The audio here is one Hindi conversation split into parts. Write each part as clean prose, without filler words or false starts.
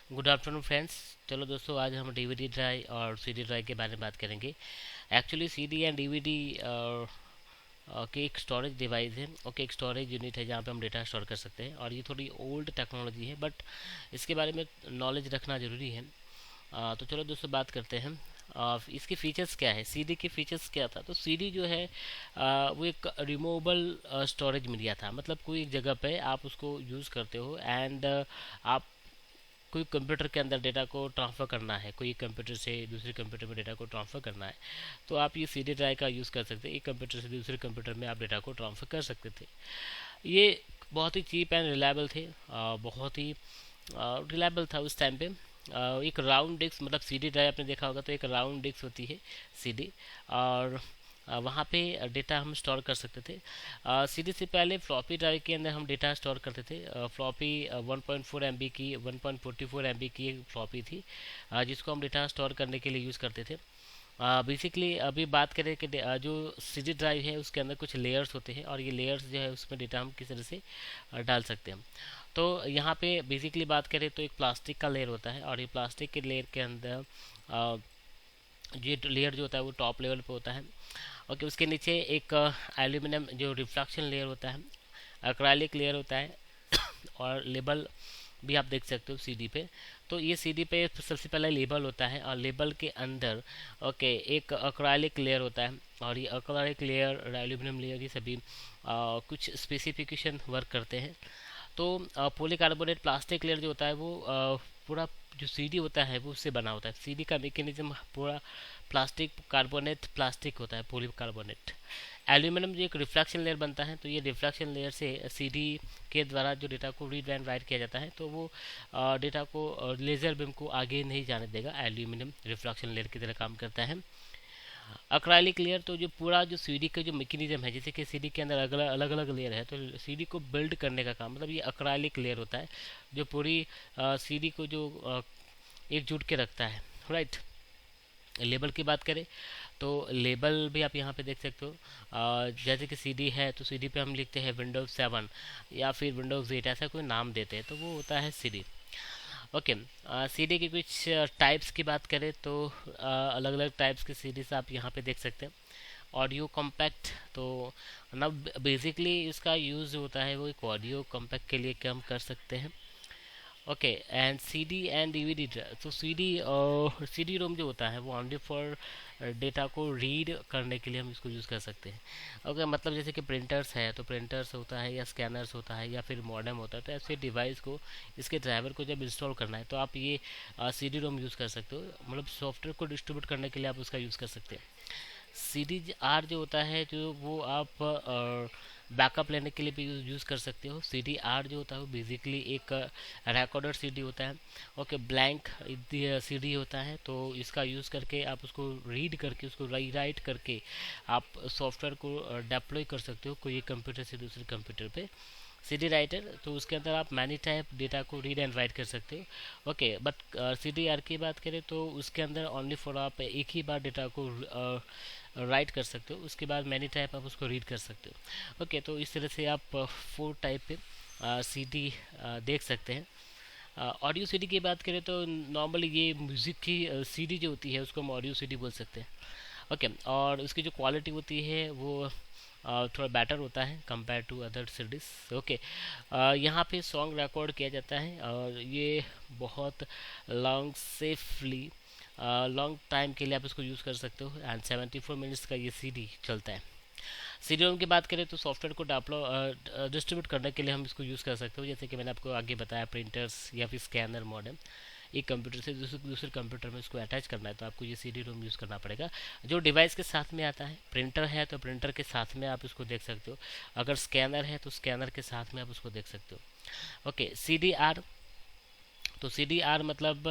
Good afternoon friends. चलो दोस्तों, आज हम डीवीडी ड्राइव और सीडी ड्राइव के बारे में बात करेंगे। एक्चुअली सीडी एंड डीवीडी की एक स्टोरेज डिवाइस है। ओके, एक स्टोरेज यूनिट है जहाँ पे हम डेटा स्टोर कर सकते हैं, और ये थोड़ी ओल्ड टेक्नोलॉजी है, बट इसके बारे में नॉलेज रखना ज़रूरी है। तो चलो दोस्तों, बात करते हैं। इसके फीचर्स क्या है, सीडी के फीचर्स क्या था। तो सीडी जो है वो एक रिमूवेबल स्टोरेज मीडिया था। मतलब कोई एक जगह पे आप उसको यूज़ करते हो, एंड आप कोई कंप्यूटर के अंदर डेटा को ट्रांसफ़र करना है, कोई कंप्यूटर से दूसरे कंप्यूटर में डेटा को ट्रांसफ़र करना है, तो आप ये सीडी ड्राइव का यूज़ कर सकते हैं। एक कंप्यूटर से दूसरे कंप्यूटर में आप डेटा को ट्रांसफ़र कर सकते थे। ये बहुत ही चीप एंड रिलायबल थे, बहुत ही रिलायबल था उस टाइम पे। एक राउंड डिस्क, मतलब सीडी ड्राइव आपने देखा होगा, तो एक राउंड डिस्क होती है सीडी, और वहाँ पे डेटा हम स्टोर कर सकते थे। सीडी से पहले फ्लॉपी ड्राइव के अंदर हम डेटा स्टोर करते थे। फ्लॉपी 1.4 MB की, 1.44 MB की एक फ्लॉपी थी, जिसको हम डेटा स्टोर करने के लिए यूज़ करते थे। बेसिकली अभी बात करें कि जो सीडी ड्राइव है उसके अंदर कुछ लेयर्स होते हैं, और ये लेयर्स जो है उसमें डेटा हम किस तरह से डाल सकते हैं। तो यहाँ पे बेसिकली बात करें तो एक प्लास्टिक का लेयर होता है, और ये प्लास्टिक के लेयर के अंदर ये लेयर जो होता है वो टॉप लेवल पे होता है। ओके, उसके नीचे एक एल्यूमिनियम जो रिफ्रैक्शन लेयर होता है, एक्राइलिक लेयर होता है, और लेबल भी आप देख सकते हो सीडी पे। तो ये सीडी पे सबसे पहले लेबल होता है, और लेबल के अंदर ओके एक एक्राइलिक लेयर होता है, और ये एक्राइलिक लेयर, एल्यूमिनियम लेयर, ये सभी कुछ स्पेसिफिकेशन वर्क करते हैं। तो पॉलीकार्बोनेट प्लास्टिक लेयर जो होता है वो पूरा जो सीडी होता है वो उससे बना होता है। सीडी का मैकेनिज्म पूरा प्लास्टिक, कार्बोनेट प्लास्टिक होता है, पॉलीकार्बोनेट। एल्यूमिनियम जो एक रिफ्लेक्शन लेयर बनता है, तो ये रिफ्लेक्शन लेयर से सीडी के द्वारा जो डेटा को रीड एंड राइट किया जाता है, तो वो डेटा को लेज़र बीम को आगे नहीं जाने देगा। एल्यूमिनियम रिफ्लेक्शन लेयर की तरह काम करता है। अक्राइलिक लेयर तो जो पूरा जो सीडी का जो मैकेनिज्म है, जैसे कि सीडी के अंदर अलग अलग लेयर है, तो सीडी को बिल्ड करने का काम, मतलब ये अक्राइलिक लेयर होता है जो पूरी सीडी को जो एकजुट के रखता है, राइट। लेबल की बात करें तो लेबल भी आप यहाँ पे देख सकते हो। जैसे कि सीडी है तो सीडी पे हम लिखते हैं विंडोज 7 या फिर विंडोज 8, ऐसा कोई नाम देते हैं, तो वो होता है सीडी। ओके, सीडी की कुछ टाइप्स की बात करें तो अलग अलग टाइप्स की सीडीज आप यहाँ पे देख सकते हैं। ऑडियो कॉम्पैक्ट, तो ना बेसिकली इसका यूज़ होता है वो एक ऑडियो कॉम्पैक्ट के लिए काम कर सकते हैं। Okay, and CD and DVD. तो सीडी रोम जो होता है वो ओनली फॉर डेटा को रीड करने के लिए हम इसको यूज़ कर सकते हैं। ओके, मतलब जैसे कि प्रिंटर्स है, तो प्रिंटर्स होता है या स्कैनर्स होता है या फिर मॉडेम होता है, तो ऐसे डिवाइस को, इसके ड्राइवर को जब इंस्टॉल करना है तो आप ये सीडी रोम यूज़ कर सकते हो। मतलब सॉफ्टवेयर को डिस्ट्रीब्यूट करने के लिए आप उसका यूज़ कर सकते हैं। सी डी आर जो होता है, जो वो आप बैकअप लेने के लिए भी यूज़ कर सकते हो। सी डी आर जो होता है वो बेसिकली एक रिकॉर्डर सी डी होता है। ओके, ब्लैंक सी डी होता है, तो इसका यूज़ करके आप उसको रीड करके, उसको राइट करके आप सॉफ्टवेयर को डिप्लॉय कर सकते हो कोई एक कंप्यूटर से दूसरे कंप्यूटर पे। सी डी राइटर, तो उसके अंदर आप मैनी टाइप डेटा को रीड एंड राइट कर सकते हो। Okay, but C D R की बात करें तो उसके अंदर ओनली फॉर आप एक ही बार डेटा को राइट कर सकते हो, उसके बाद मैनी टाइप आप उसको रीड कर सकते हो। ओके, तो इस तरह से आप 4 टाइप पे सीडी देख सकते हैं। ऑडियो सीडी की बात करें तो नॉर्मली ये म्यूज़िक की सीडी जो होती है उसको हम ऑडियो सीडी बोल सकते हैं। ओके, और उसकी जो क्वालिटी होती है वो थोड़ा बेटर होता है compare to other CDs. Okay, यहाँ पे सॉन्ग रिकॉर्ड किया जाता है, और ये बहुत लॉन्ग सेफली लॉन्ग टाइम के लिए आप इसको यूज़ कर सकते हो, एंड 74 मिनट्स का ये सीडी चलता है। सीडी रोम की बात करें तो सॉफ्टवेयर को डिस्ट्रीब्यूट करने के लिए हम इसको यूज़ कर सकते हो, जैसे कि मैंने आपको आगे बताया, प्रिंटर्स या फिर स्कैनर मॉडेम। एक कंप्यूटर से दूसरे कंप्यूटर में इसको अटैच करना है तो आपको ये सीडी रोम यूज़ करना पड़ेगा, जो डिवाइस के साथ में आता है। प्रिंटर है तो प्रिंटर के साथ में आप इसको देख सकते हो, अगर स्कैनर है तो स्कैनर के साथ में आप उसको देख सकते हो। ओके, सी डी आर, तो सी डी आर मतलब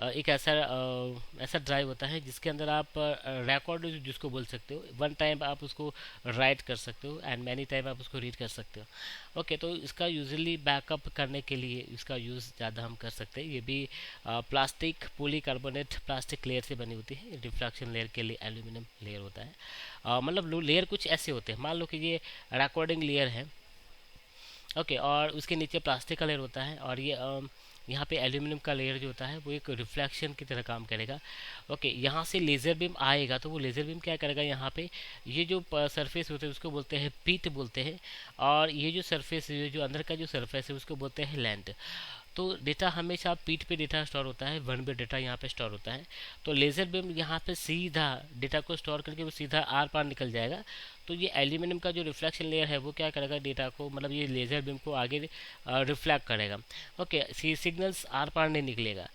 एक ऐसा ड्राइव होता है जिसके अंदर आप रिकॉर्ड जिसको बोल सकते हो, वन टाइम आप उसको राइट कर सकते हो एंड मैनी टाइम आप उसको रीड कर सकते हो। ओके, तो इसका यूजुअली बैकअप करने के लिए इसका यूज़ ज़्यादा हम कर सकते हैं। ये भी प्लास्टिक, पॉलीकार्बोनेट प्लास्टिक लेयर से बनी होती है। रिफ्रैक्शन लेयर के लिए एल्यूमिनियम लेयर होता है। मतलब लेयर कुछ ऐसे होते हैं, मान लो कि ये रिकॉर्डिंग लेयर है। ओके, और उसके नीचे प्लास्टिक का लेयर होता है, और ये यहाँ पे एल्यूमिनियम का लेयर जो होता है वो एक रिफ्लेक्शन की तरह काम करेगा। ओके, यहाँ से लेज़र बीम आएगा तो वो लेज़र बीम क्या करेगा, यहाँ पे ये जो सरफेस होते हैं उसको बोलते हैं पीट बोलते हैं, और ये जो सरफेस, ये जो अंदर का जो सरफेस है उसको बोलते हैं लैंड। तो डेटा हमेशा पीठ पे डेटा स्टोर होता है, वन पे डेटा यहाँ पे स्टोर होता है। तो लेज़र बीम यहाँ पे सीधा डेटा को स्टोर करके वो सीधा आर पार निकल जाएगा। तो ये एल्यूमिनियम का जो रिफ्लेक्शन लेयर है वो क्या करेगा, डेटा को मतलब ये लेज़र बीम को आगे रिफ्लेक्ट करेगा। ओके, सिग्नल्स आर पार नहीं निकलेगा।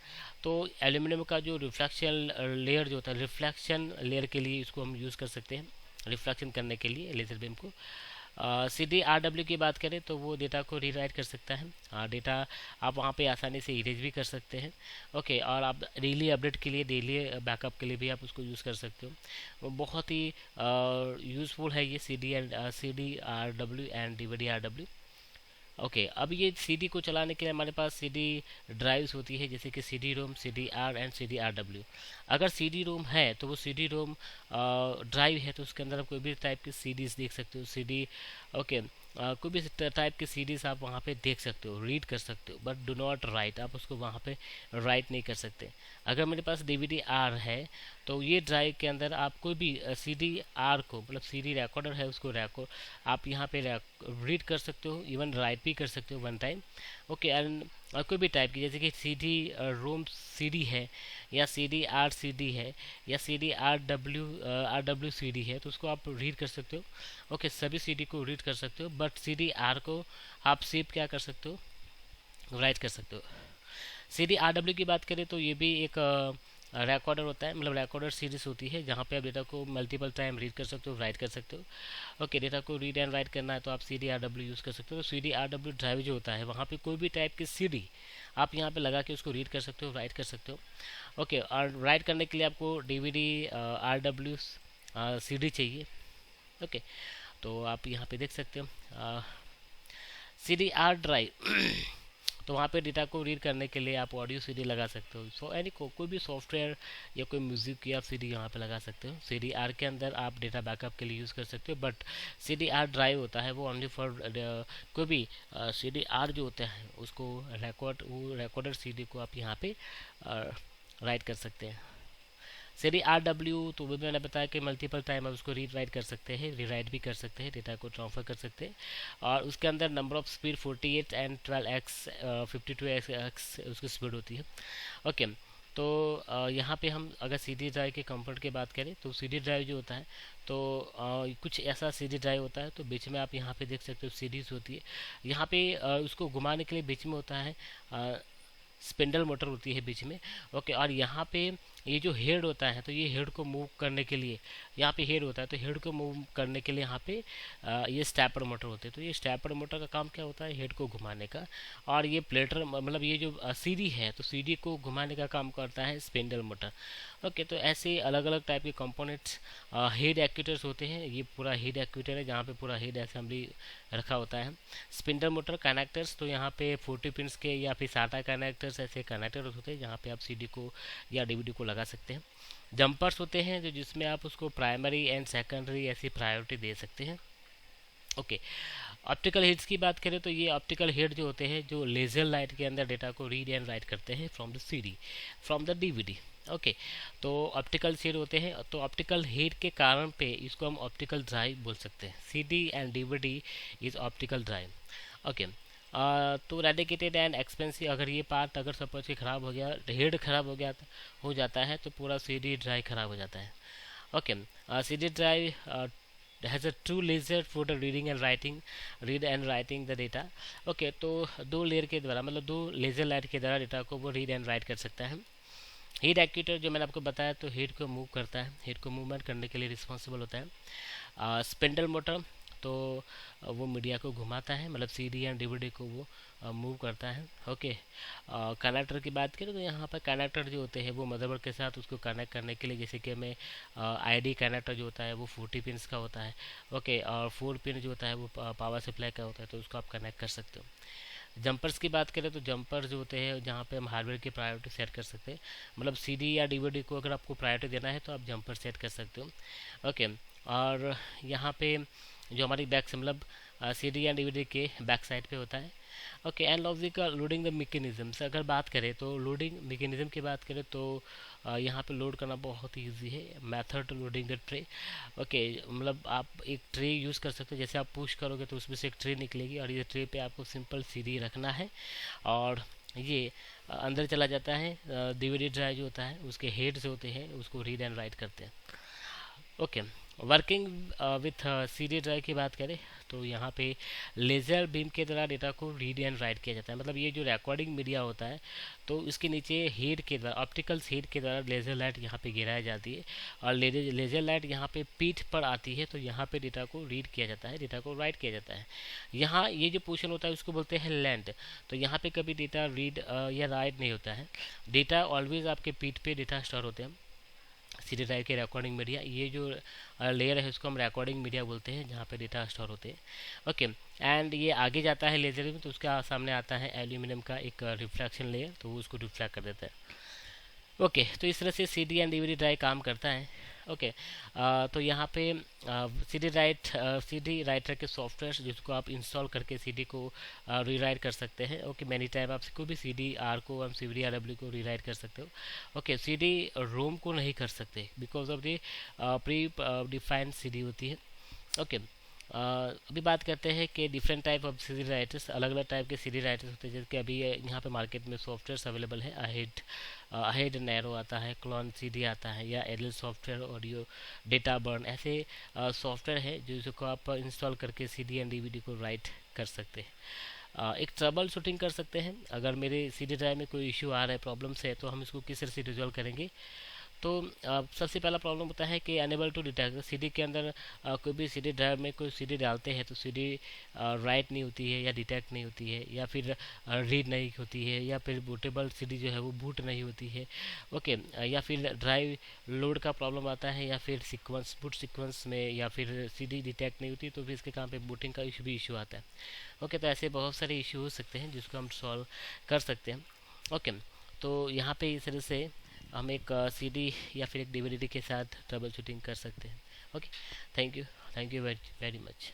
तो एल्यूमिनियम का जो रिफ्लेक्शन लेयर जो होता है, रिफ्लेक्शन लेयर के लिए इसको हम यूज़ कर सकते हैं, रिफ्लेक्शन करने के लिए लेज़र बीम को। CDRW की बात करें तो वो डेटा को रीराइट कर सकता है, डेटा आप वहाँ पे आसानी से इरेज भी कर सकते हैं। ओके, और आप डेली अपडेट के लिए, डेली बैकअप के लिए भी आप उसको यूज़ कर सकते हो। वो बहुत ही यूज़फुल है ये CDRW एंड DVDRW। ओके, अब ये सीडी को चलाने के लिए हमारे पास सीडी ड्राइव्स होती है, जैसे कि CD ROM, CDR and CDRW। अगर सीडी रोम है तो वो सीडी रोम ड्राइव है, तो उसके अंदर आप कोई भी टाइप की सीडीज देख सकते हो, सीडी। ओके, कोई भी टाइप की सीडीज आप वहाँ पे देख सकते हो, रीड कर सकते हो, बट डू नॉट राइट, आप उसको वहाँ पे राइट नहीं कर सकते। अगर मेरे पास DVD-R है तो ये ड्राइव के अंदर आप कोई भी CDR को, मतलब CD रिकॉर्डर है उसको आप यहाँ पे रीड कर सकते हो, इवन राइट भी कर सकते हो वन टाइम। ओके, एंड कोई भी टाइप की, जैसे कि CD रोम CD है, या CDR CD है, या RW CD है, तो उसको आप रीड कर सकते हो। ओके, सभी CD को रीड कर सकते हो, बट CDR को आप सिर्फ क्या कर सकते हो, राइट कर सकते हो। CDRW की बात करें तो ये भी एक रिकॉर्डर होता है, मतलब रिकॉर्डर सीरीज होती है, जहाँ पे आप डेटा को मल्टीपल टाइम रीड कर सकते हो, राइट कर सकते हो। ओके, डेटा को रीड एंड राइट करना है तो आप CDRW यूज़ कर सकते हो। तो CDRW ड्राइव जो होता है वहाँ पे कोई भी टाइप की CD आप यहाँ पे लगा के उसको रीड कर सकते हो, राइट कर सकते हो। ओके, और राइट करने के लिए आपको DVD RW CD चाहिए। ओके, तो आप यहाँ पे देख सकते हो CDR ड्राइव तो वहाँ पे डेटा को रीड करने के लिए आप ऑडियो CD लगा सकते हो। सो एनी कोई भी सॉफ्टवेयर या कोई म्यूज़िक की आप CD यहाँ पे लगा सकते हो। CDR के अंदर आप डेटा बैकअप के लिए यूज़ कर सकते हो, बट CDR ड्राइव होता है वो ओनली फॉर कोई भी CDR जो होता है उसको रिकॉर्डर CD को आप यहाँ पे राइट कर सकते हैं। CDRW तो वो मैंने बताया कि मल्टीपल टाइम आप उसको रीड राइट कर सकते हैं, रीराइट भी कर सकते हैं, डेटा को ट्रांसफ़र कर सकते हैं। और उसके अंदर number of speed 48 and 12x 52x उसकी स्पीड होती है। ओके, तो यहाँ पे हम अगर CD ड्राइव के कंपोनेंट की बात करें तो CD ड्राइव जो होता है तो कुछ ऐसा CD ड्राइव होता है, तो बीच में आप यहाँ पे देख सकते हो सीरीज होती है। यहाँ पे उसको घुमाने के लिए बीच में होता है स्पिंडल मोटर होती है बीच में। ओके, और यहाँ पे ये जो हेड होता है तो ये हेड को मूव करने के लिए, यहाँ पे हेड होता है तो हेड को मूव करने के लिए यहाँ पे ये स्टेपर मोटर होते हैं। तो ये स्टेपर मोटर का काम क्या होता है, हेड को घुमाने का। और ये प्लेटर मतलब ये जो सीडी है तो सीडी को घुमाने का काम करता है स्पिंडल मोटर। ओके, तो ऐसे अलग अलग टाइप के कंपोनेंट्स हेड एक्ट्यूएटर्स होते हैं। ये पूरा हेड एक्ट्यूएटर है जहाँ पे पूरा हेड असेंबली रखा होता है। स्पिंडल मोटर कनेक्टर्स, तो यहाँ पे 40 पिंस के या फिर SATA कनेक्टर्स, ऐसे कनेक्टर होते हैं जहाँ पे आप CD को या DVD को लगा सकते हैं। जंपर्स होते हैं जो जिसमें आप उसको प्राइमरी एंड सेकेंडरी ऐसी प्रायोरिटी दे सकते हैं। ओके, ऑप्टिकल हेड्स की बात करें तो ये ऑप्टिकल हेड जो होते हैं जो लेजर लाइट के अंदर डेटा को रीड एंड राइट करते हैं from the CD, from the DVD। Okay, तो ऑप्टिकल शेड होते हैं, तो ऑप्टिकल हेड के कारण पे इसको हम ऑप्टिकल ड्राइव बोल सकते हैं। CD and DVD is optical drive. Okay, तो रेडिकेटेड एंड एक्सपेंसिव, अगर ये पार्ट अगर सपोज कि ख़राब हो गया, हेड ख़राब हो जाता है तो पूरा CD ड्राइव ख़राब हो जाता है। Okay, CD drive has a true laser for the read and writing the data। Okay, तो दो लेयर के द्वारा, मतलब दो लेज़र लाइट के द्वारा डेटा को वो रीड एंड राइट कर सकता है। हेड एक्ट्यूएटर जो मैंने आपको बताया तो हेड को मूव करता है, हेड को मूवमेंट करने के लिए रिस्पॉन्सिबल होता है। स्पिंडल मोटर तो वो मीडिया को घुमाता है, मतलब CD एंड DVD को वो मूव करता है। ओके, कनेक्टर की बात करें तो यहाँ पर कनेक्टर जो होते हैं वो मदरबोर्ड के साथ उसको कनेक्ट करने के लिए, जैसे कि हमें ID कनेक्टर जो होता है वो 40 पिंस का होता है। ओके, और 4 पिन जो होता है वो पावर सप्लाई का होता है, तो उसको आप कनेक्ट कर सकते हो। जंपर्स की बात करें तो जंपर जो होते हैं जहाँ पे हम हार्डवेयर की प्रायोरिटी सेट कर सकते हैं, मतलब CD या DVD को अगर आपको प्रायोरिटी देना है तो आप जंपर सेट कर सकते हो। ओके, और यहाँ पे जो हमारी बैक मतलब CD या DVD के बैक साइड पे होता है okay, and logical loading the mechanisms, अगर बात करें तो लोडिंग मैकेनिज्म की बात करें तो यहाँ पे लोड करना बहुत ईजी है। Method to loading the tray, okay, मतलब आप एक ट्रे यूज़ कर सकते हो, जैसे आप पुश करोगे तो उसमें से एक ट्रे निकलेगी और ये ट्रे पे आपको सिंपल सीडी रखना है और ये अंदर चला जाता है। डीवीडी ड्राइव जो होता है उसके हेड से होते हैं, उसको रीड एंड राइट करते हैं। Okay, working with C D drive की बात करें तो यहाँ पे लेज़र बीम के द्वारा डेटा को रीड एंड राइट किया जाता है। मतलब ये जो रिकॉर्डिंग मीडिया होता है तो इसके नीचे हेड के द्वारा, ऑप्टिकल हेड के द्वारा लेज़र लाइट यहाँ पे गिराई जाती है और लेज़र लाइट यहाँ पे पीठ पर आती है, तो यहाँ पे डेटा को रीड किया जाता है, डेटा को राइट किया जाता है। यहाँ ये जो पोर्शन होता है उसको बोलते हैं लैंड। तो यहाँ पे कभी डेटा रीड या राइट नहीं होता है, डेटा ऑलवेज आपके पीठ पे डेटा स्टोर होते हैं। सीडी ड्राइव के रिकॉर्डिंग मीडिया, ये जो लेयर है उसको हम रिकॉर्डिंग मीडिया बोलते हैं, जहाँ पे डेटा स्टोर होते हैं। ओके, एंड ये आगे जाता है लेजर में तो उसका सामने आता है एल्यूमिनियम का एक रिफ्रैक्शन लेयर, तो वो उसको रिफ्रैक्ट कर देता है। ओके, तो इस तरह से सीडी एंड डीवीडी ड्राइव काम करता है। ओके, तो यहाँ पे सीडी राइटर के सॉफ्टवेयर जिसको आप इंस्टॉल करके सीडी को रीराइट कर सकते हैं। ओके, मैनी टाइम आप कोई भी सीडी आर को हम सीडी आर डब्ल्यू को रीराइट कर सकते हो। ओके, सीडी रोम को नहीं कर सकते because of the pre defined CD होती है। ओके, अभी बात करते हैं कि different type of CD writers, अलग अलग टाइप के सीडी राइटर्स होते हैं, जैसे कि अभी यहाँ पे मार्केट में सॉफ्टवेयर अवेलेबल है। अहेड नैरो आता है, क्लॉन सीडी आता है, या एडल सॉफ्टवेयर, ऑडियो डेटा बर्न, ऐसे सॉफ्टवेयर है जिसको आप इंस्टॉल करके सीडी एंड डीवीडी को राइट कर सकते हैं। एक ट्रबल शूटिंग कर सकते हैं, अगर मेरे सीडी ड्राइव में कोई इशू आ रहा है, प्रॉब्लम्स है, तो हम इसको किस तरह से रिजॉल्व करेंगे। तो सबसे पहला प्रॉब्लम होता है कि अनेबल टू डिटेक्ट, सीडी के अंदर कोई भी सीडी ड्राइव में कोई सीडी डालते हैं तो सीडी राइट नहीं होती है या डिटेक्ट नहीं होती है, या फिर रीड नहीं होती है, या फिर बूटेबल सीडी जो है वो बूट नहीं होती है। ओके, या फिर ड्राइव लोड का प्रॉब्लम आता है, या फिर सीक्वेंस बूट सीक्वेंस में, या फिर सीडी डिटेक्ट नहीं होती, तो फिर इसके काम पे बूटिंग का इशू भी इशू आता है। ओके, तो ऐसे बहुत सारे इशू हो सकते हैं जिसको हम सॉल्व कर सकते हैं। ओके, तो यहाँ पे इस तरह से हम एक सीडी या फिर एक डीवीडी के साथ ट्रबल शूटिंग कर सकते हैं। Okay, thank you, thank you very very much.